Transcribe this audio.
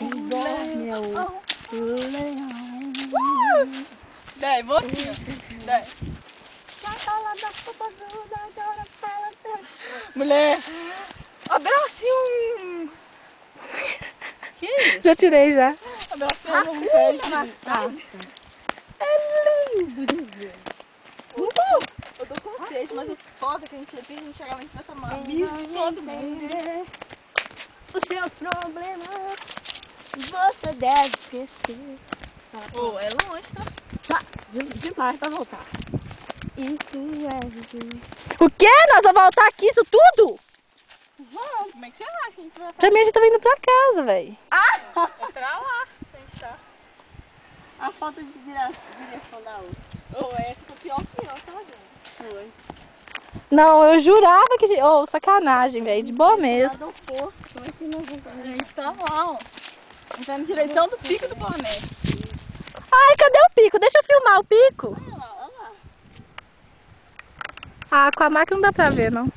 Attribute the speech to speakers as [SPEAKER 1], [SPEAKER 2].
[SPEAKER 1] dorme é o leão.
[SPEAKER 2] Dai, mocinha. Dai. Mulher, abrace um... Que isso?
[SPEAKER 1] Já tirei já.
[SPEAKER 2] Abrace um pé de...
[SPEAKER 1] É lindo de ver.
[SPEAKER 2] Eu tô com sede, mas o foda é que a gente chegar lá em cima tomar amigo de todo mundo.
[SPEAKER 1] Os seus problemas você deve esquecer.
[SPEAKER 2] Pô, é longe, tá?
[SPEAKER 1] Tá, demais pra voltar. Isso é o quê? Nós vamos voltar aqui, isso tudo?
[SPEAKER 2] Vamos. Como é que você acha que a gente vai
[SPEAKER 1] Pra mim a gente tá indo pra casa, velho.
[SPEAKER 2] É pra lá que a gente tá.
[SPEAKER 3] A falta de direção da outra.
[SPEAKER 2] Ou essa foi pior que eu, tá vendo?
[SPEAKER 3] Foi.
[SPEAKER 1] Não, eu jurava que... Ô, sacanagem, velho. De boa mesmo.
[SPEAKER 3] Do poço, como é que nós vamos
[SPEAKER 2] A
[SPEAKER 3] fazer?
[SPEAKER 2] gente tá lá, ó. A gente tá na direção do pico do Palmé.
[SPEAKER 1] Ai, cadê o pico? Deixa eu filmar o pico.
[SPEAKER 3] Olha lá, olha lá.
[SPEAKER 1] Ah, com a máquina não dá pra ver, não.